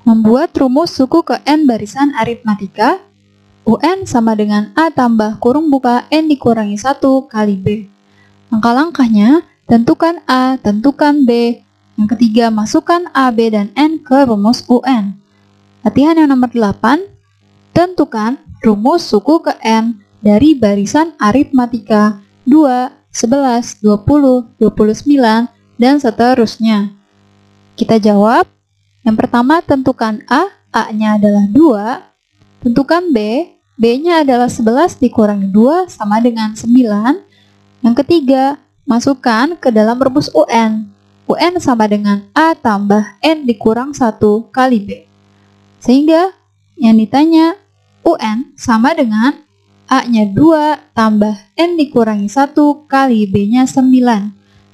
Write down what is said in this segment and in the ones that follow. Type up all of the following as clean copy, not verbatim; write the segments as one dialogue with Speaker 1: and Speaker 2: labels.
Speaker 1: Membuat rumus suku ke N barisan aritmatika, UN sama dengan A tambah kurung buka N dikurangi 1 kali B. Langkah-langkahnya, tentukan A, tentukan B. Yang ketiga, masukkan A, B, dan N ke rumus UN. Latihan yang nomor 8, tentukan rumus suku ke N dari barisan aritmatika 2, 11, 20, 29, dan seterusnya. Kita jawab. Yang pertama, tentukan A, A-nya adalah 2. Tentukan B, B-nya adalah 11 dikurangi 2 sama dengan 9. Yang ketiga, masukkan ke dalam rumus UN. UN sama dengan A tambah N dikurang 1 kali B. Sehingga yang ditanya UN sama dengan A-nya 2 tambah N dikurangi 1 kali B-nya 9.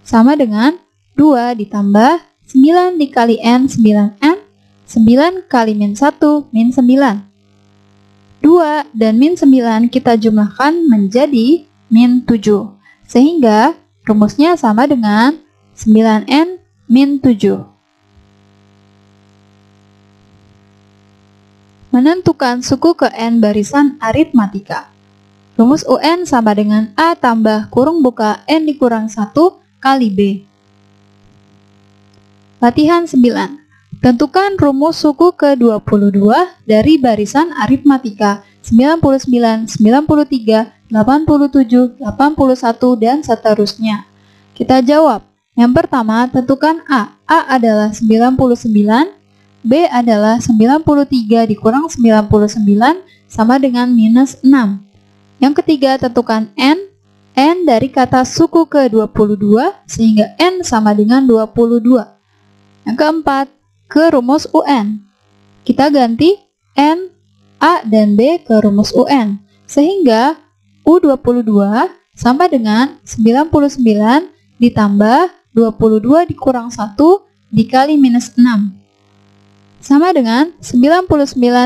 Speaker 1: Sama dengan 2 ditambah 9 dikali N, 9N. 9 kali min 1, min 9. 2 dan min 9 kita jumlahkan menjadi min 7. Sehingga rumusnya sama dengan 9N min 7. Menentukan suku ke N barisan aritmatika. Rumus UN sama dengan A tambah kurung buka N dikurang 1 kali B. Latihan 9. Tentukan rumus suku ke-22 dari barisan aritmatika 99, 93, 87, 81, dan seterusnya. Kita jawab. Yang pertama, tentukan A. A adalah 99, B adalah 93 dikurang 99 sama dengan minus 6. Yang ketiga, tentukan N. N dari kata suku ke-22 sehingga N sama dengan 22. Yang keempat, ke rumus UN. Kita ganti N, A, dan B ke rumus UN. Sehingga U22 sama dengan 99 ditambah 22 dikurang 1 dikali minus 6. Sama dengan 99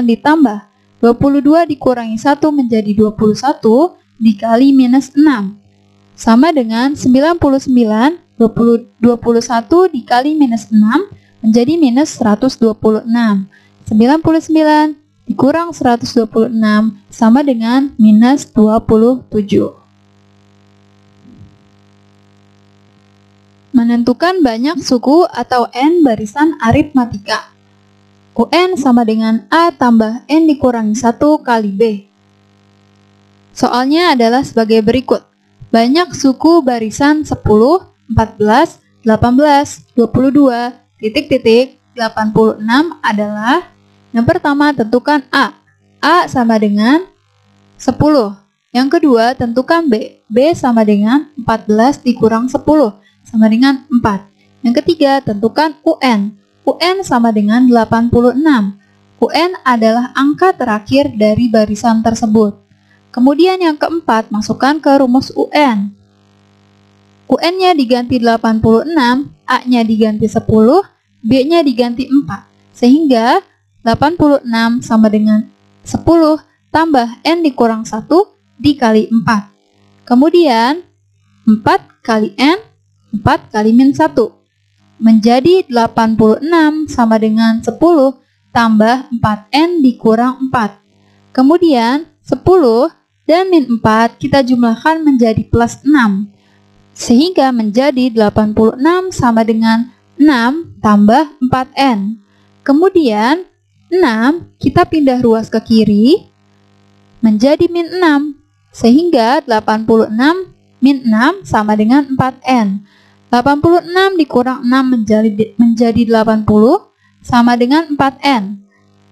Speaker 1: ditambah 22 dikurangi 1 menjadi 21 dikali minus 6. Sama dengan 99 21 dikali minus 6 menjadi minus 126. 99 dikurang 126 sama dengan minus 27. Menentukan banyak suku atau N barisan aritmatika. UN sama dengan A tambah N dikurangi 1 kali B. Soalnya adalah sebagai berikut. Banyak suku barisan 10, 14, 18, 22, titik-titik, 86 adalah yang pertama tentukan A. A sama dengan 10. Yang kedua tentukan B. B sama dengan 14 dikurang 10 sama dengan 4. Yang ketiga tentukan UN. UN sama dengan 86. UN adalah angka terakhir dari barisan tersebut. Kemudian yang keempat masukkan ke rumus UN. UN-nya diganti 86, A-nya diganti 10, B-nya diganti 4. Sehingga 86 sama dengan 10 tambah N dikurang 1 dikali 4. Kemudian 4 kali N, 4 kali min 1. Menjadi 86 sama dengan 10 tambah 4N dikurang 4. Kemudian 10 dan min 4 kita jumlahkan menjadi plus 6. Sehingga menjadi 86 sama dengan 6 tambah 4N. Kemudian 6 kita pindah ruas ke kiri menjadi min 6. Sehingga 86 min 6 sama dengan 4N. 86 dikurang 6 menjadi 80 sama dengan 4N.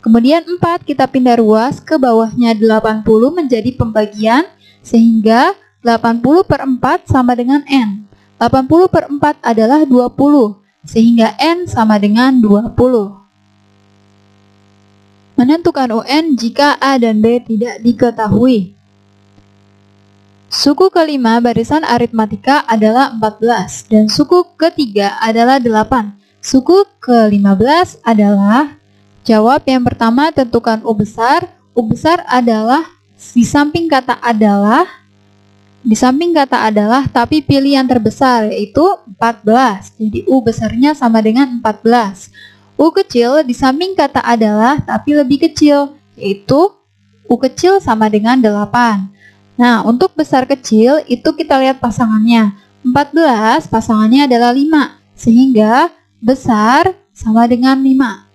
Speaker 1: Kemudian 4 kita pindah ruas ke bawahnya 80 menjadi pembagian sehingga 80 per 4 sama dengan N. 80 per 4 adalah 20, sehingga N sama dengan 20. Menentukan UN jika A dan B tidak diketahui. Suku kelima barisan aritmatika adalah 14, dan suku ketiga adalah 8. Suku ke-15 adalah, jawab yang pertama tentukan U besar. U besar adalah di samping kata adalah, tapi pilih yang terbesar yaitu 14. Jadi U besarnya sama dengan 14. U kecil di samping kata adalah tapi lebih kecil, yaitu U kecil sama dengan 8. Nah, untuk besar kecil itu kita lihat pasangannya. 14 pasangannya adalah 5, sehingga besar sama dengan 5.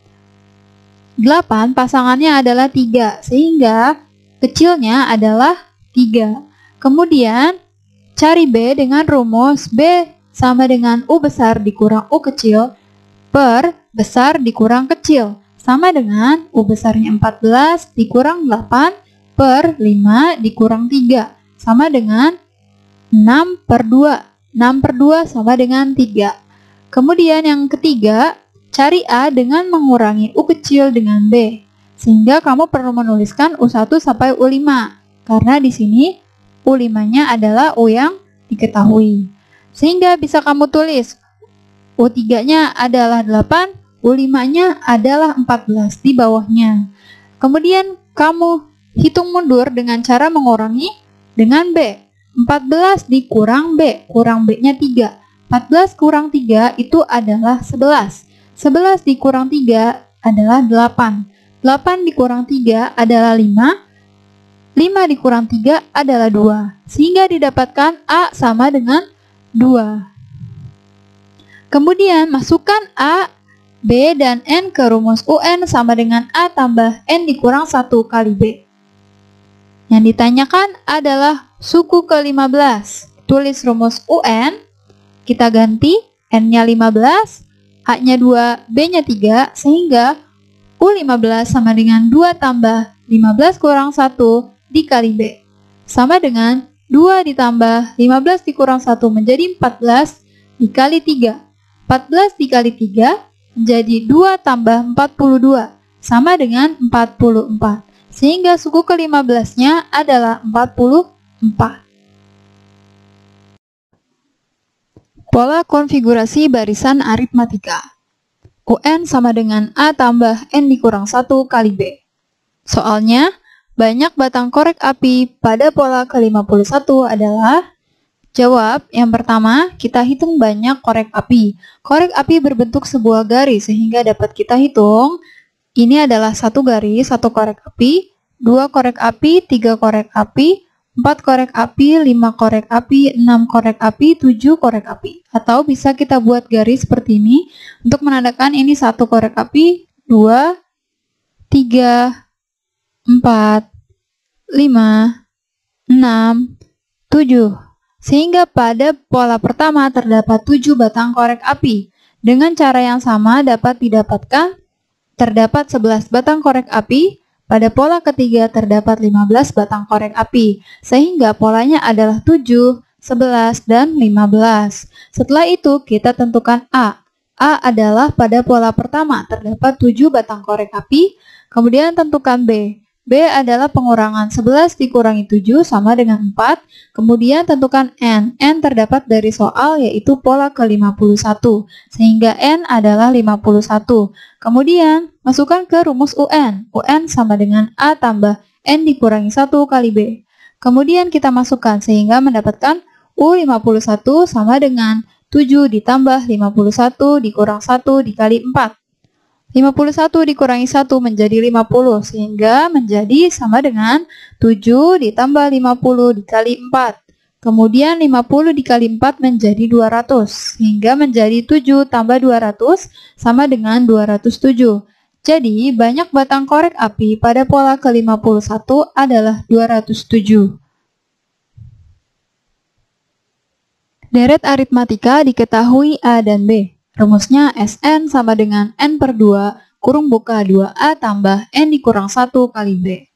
Speaker 1: 8 pasangannya adalah 3, sehingga kecilnya adalah 3. Kemudian, cari B dengan rumus B sama dengan U besar dikurang U kecil per besar dikurang kecil. Sama dengan U besarnya 14 dikurang 8 per 5 dikurang 3. Sama dengan 6 per 2. 6 per 2 sama dengan 3. Kemudian yang ketiga, cari A dengan mengurangi U kecil dengan B. Sehingga kamu perlu menuliskan U1 sampai U5. Karena di sini U5-nya adalah U yang diketahui. Sehingga bisa kamu tulis U3-nya adalah 8, U5-nya adalah 14 di bawahnya. Kemudian kamu hitung mundur dengan cara mengurangi dengan B. 14 dikurang B, kurang B-nya 3. 14 kurang 3 itu adalah 11. 11 dikurang 3 adalah 8. 8 dikurang 3 adalah 5. 5 dikurang 3 adalah 2. Sehingga didapatkan A sama dengan 2. Kemudian masukkan A, B, dan N ke rumus UN sama dengan A tambah N dikurang 1 kali B. Yang ditanyakan adalah suku ke-15. Tulis rumus UN, kita ganti N-nya 15, A-nya 2, B-nya 3, sehingga U15 sama dengan 2 tambah 15 kurang 1 dikali B. Sama dengan 2 ditambah 15 dikurang 1 menjadi 14 dikali 3. 14 dikali 3 menjadi 2 tambah 42, sama dengan 44. Sehingga suku ke-15-nya adalah 44. Pola konfigurasi barisan aritmatika. UN sama dengan A tambah N dikurang 1 kali B. Soalnya, banyak batang korek api pada pola ke-51 adalah. Jawab, yang pertama, kita hitung banyak korek api. Korek api berbentuk sebuah garis, sehingga dapat kita hitung. Ini adalah 1 garis, 1 korek api, 2 korek api, 3 korek api, 4 korek api, 5 korek api, 6 korek api, 7 korek api. Atau bisa kita buat garis seperti ini, untuk menandakan ini 1 korek api, 2, 3, 4, 5, 6, 7. Sehingga pada pola pertama terdapat 7 batang korek api. Dengan cara yang sama dapat didapatkan terdapat 11 batang korek api. Pada pola ketiga terdapat 15 batang korek api. Sehingga polanya adalah 7, 11, dan 15. Setelah itu kita tentukan A. A adalah pada pola pertama terdapat 7 batang korek api. Kemudian tentukan B. B adalah pengurangan 11 dikurangi 7 sama dengan 4. Kemudian tentukan N. N terdapat dari soal yaitu pola ke-51. Sehingga N adalah 51. Kemudian masukkan ke rumus UN. UN sama dengan A tambah N dikurangi 1 kali B. Kemudian kita masukkan sehingga mendapatkan U51 sama dengan 7 ditambah 51 dikurang 1 dikali 4. 51 dikurangi 1 menjadi 50, sehingga menjadi sama dengan 7 ditambah 50 dikali 4. Kemudian 50 dikali 4 menjadi 200, sehingga menjadi 7 tambah 200 sama dengan 207. Jadi, banyak batang korek api pada pola ke-51 adalah 207. Deret aritmatika diketahui A dan B. Rumusnya Sn sama dengan N per 2 kurung buka 2A tambah N dikurang 1 kali B.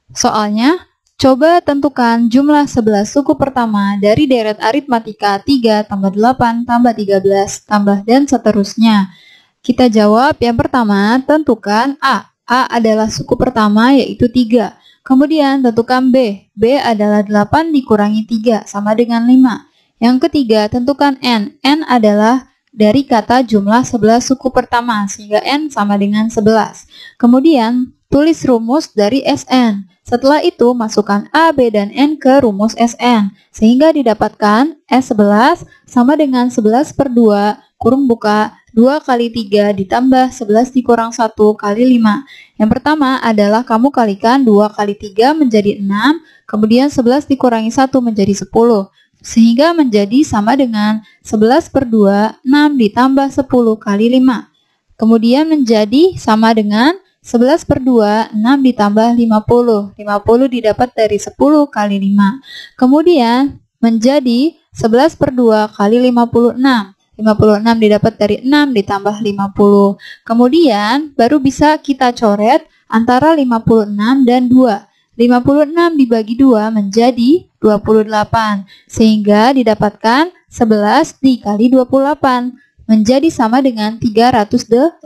Speaker 1: Soalnya, coba tentukan jumlah 11 suku pertama dari deret aritmatika 3 tambah 8 tambah 13 tambah dan seterusnya. Kita jawab yang pertama, tentukan A. A adalah suku pertama yaitu 3. Kemudian tentukan B. B adalah 8 dikurangi 3 sama dengan 5. Yang ketiga, tentukan N. N adalah dari kata jumlah 11 suku pertama, sehingga N sama dengan 11. Kemudian, tulis rumus dari Sn. Setelah itu, masukkan A, B, dan N ke rumus Sn, sehingga didapatkan S11 sama dengan 11 per 2, kurung buka, 2 kali 3 ditambah 11 dikurang 1 kali 5. Yang pertama adalah kamu kalikan 2 kali 3 menjadi 6, kemudian 11 dikurangi 1 menjadi 10. Sehingga menjadi sama dengan 11 per 2, 6 ditambah 10 kali 5. Kemudian menjadi sama dengan 11 per 2, 6 ditambah 50. 50 didapat dari 10 kali 5. Kemudian menjadi 11 per 2 kali 56. 56 didapat dari 6 ditambah 50. Kemudian baru bisa kita coret antara 56 dan 2. 56 dibagi 2 menjadi 28. Sehingga didapatkan 11 dikali 28 menjadi sama dengan 308.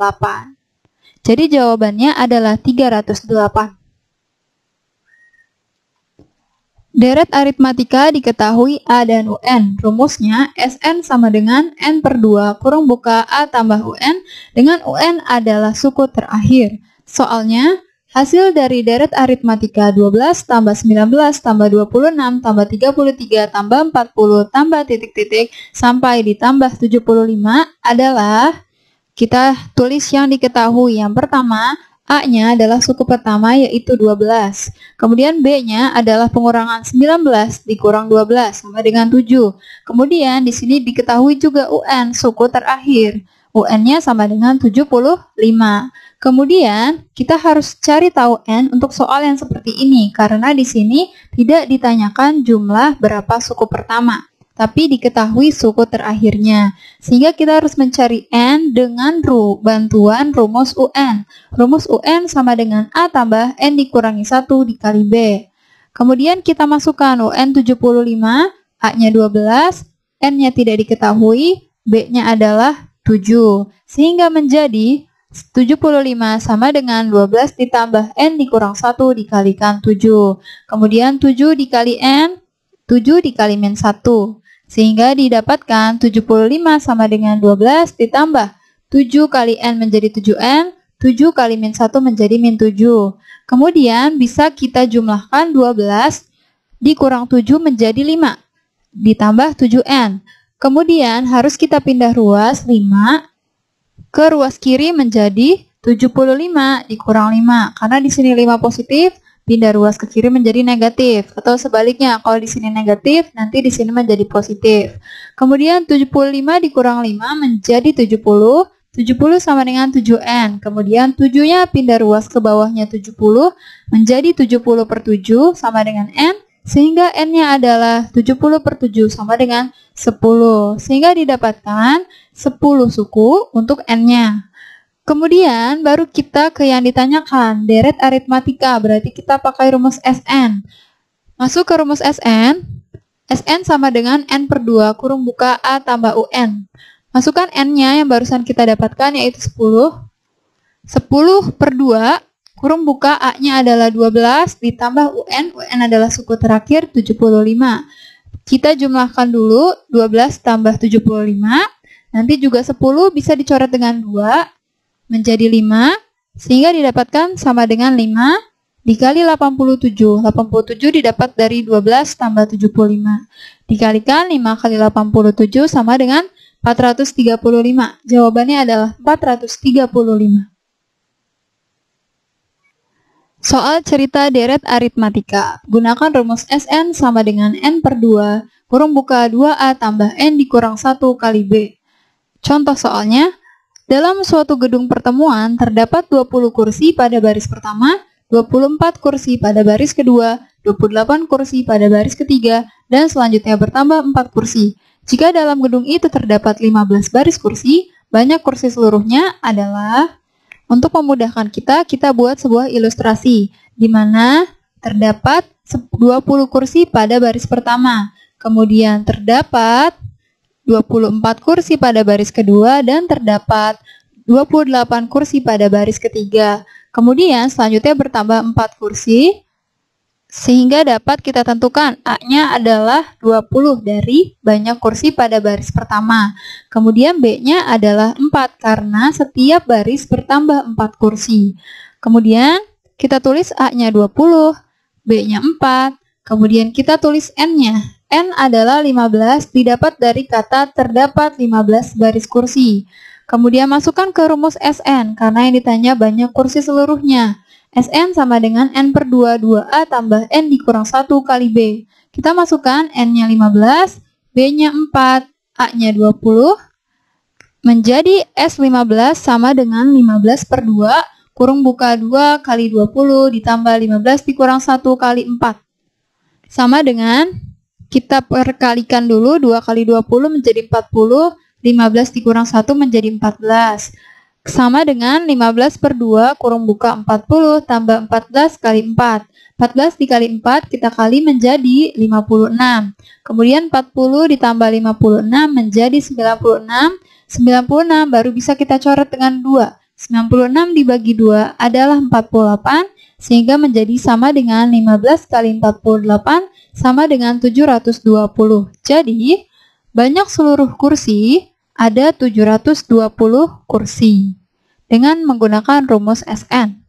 Speaker 1: Jadi jawabannya adalah 308. Deret aritmatika diketahui A dan UN. Rumusnya SN sama dengan N per 2 kurung buka A tambah UN, dengan UN adalah suku terakhir. Soalnya, hasil dari deret aritmatika 12 tambah 19 tambah 26 tambah 33 tambah 40 tambah titik-titik sampai ditambah 75 adalah, kita tulis yang diketahui. Yang pertama, A-nya adalah suku pertama yaitu 12. Kemudian B-nya adalah pengurangan 19 dikurang 12 sama dengan 7. Kemudian di sini diketahui juga UN, suku terakhir. UN-nya sama dengan 75. Kemudian kita harus cari tahu N untuk soal yang seperti ini karena di sini tidak ditanyakan jumlah berapa suku pertama, tapi diketahui suku terakhirnya. Sehingga kita harus mencari N dengan bantuan rumus UN. Rumus UN sama dengan A tambah N dikurangi 1 dikali B. Kemudian kita masukkan UN 75, A-nya 12, N-nya tidak diketahui, B-nya adalah 7. Sehingga menjadi 75 sama dengan 12 ditambah N dikurang 1 dikalikan 7. Kemudian 7 dikali N, 7 dikali min 1. Sehingga didapatkan 75 sama dengan 12 ditambah 7 kali N menjadi 7N, 7 kali min 1 menjadi min 7. Kemudian bisa kita jumlahkan 12 dikurang 7 menjadi 5, ditambah 7N. Kemudian harus kita pindah ruas 5 ke ruas kiri menjadi 75 dikurang 5. Karena di sini 5 positif, pindah ruas ke kiri menjadi negatif. Atau sebaliknya, kalau di sini negatif, nanti di sini menjadi positif. Kemudian 75 dikurang 5 menjadi 70. 70 sama dengan 7N. Kemudian 7-nya pindah ruas ke bawahnya 70 menjadi 70 per 7 sama dengan N. Sehingga N-nya adalah 70 per 7 sama dengan 10. Sehingga didapatkan 10 suku untuk N-nya. Kemudian baru kita ke yang ditanyakan, deret aritmatika, berarti kita pakai rumus SN. Masuk ke rumus SN, SN sama dengan N per 2 kurung buka A tambah UN. Masukkan N-nya yang barusan kita dapatkan yaitu 10. 10 per 2 kurung buka A-nya adalah 12 ditambah UN, UN adalah suku terakhir 75. Kita jumlahkan dulu 12 tambah 75, nanti juga 10 bisa dicoret dengan 2 menjadi 5, sehingga didapatkan sama dengan 5 dikali 87. 87 didapat dari 12 tambah 75. Dikalikan 5 kali 87 sama dengan 435. Jawabannya adalah 435. Soal cerita deret aritmatika. Gunakan rumus SN sama dengan N per 2 kurung buka 2A tambah N dikurang 1 kali B. Contoh soalnya, dalam suatu gedung pertemuan terdapat 20 kursi pada baris pertama, 24 kursi pada baris kedua, 28 kursi pada baris ketiga, dan selanjutnya bertambah 4 kursi. Jika dalam gedung itu terdapat 15 baris kursi, banyak kursi seluruhnya adalah... Untuk memudahkan kita buat sebuah ilustrasi, di mana terdapat 20 kursi pada baris pertama, kemudian terdapat 24 kursi pada baris kedua, dan terdapat 28 kursi pada baris ketiga. Kemudian selanjutnya bertambah 4 kursi, sehingga dapat kita tentukan A-nya adalah 20 dari banyak kursi pada baris pertama. Kemudian B-nya adalah 4 karena setiap baris bertambah 4 kursi. Kemudian kita tulis A-nya 20, B-nya 4, kemudian kita tulis N-nya. N adalah 15 didapat dari kata terdapat 15 baris kursi. Kemudian masukkan ke rumus Sn, karena yang ditanya banyak kursi seluruhnya. Sn sama dengan N per 2, 2A tambah N dikurang 1 kali B. Kita masukkan N-nya 15, B-nya 4, A-nya 20, menjadi S15 sama dengan 15 per 2, kurung buka 2 kali 20 ditambah 15 dikurang 1 kali 4. Sama dengan, kita perkalikan dulu, 2 kali 20 menjadi 40, 15 dikurang 1 menjadi 14. Sama dengan 15 per 2 kurung buka 40 tambah 14 kali 4. 14 dikali 4 kita kali menjadi 56. Kemudian 40 ditambah 56 menjadi 96. 96 baru bisa kita coret dengan 2. 96 dibagi 2 adalah 48, sehingga menjadi sama dengan 15 kali 48 sama dengan 720. Jadi, banyak seluruh kursi ada 720 kursi dengan menggunakan rumus Sn.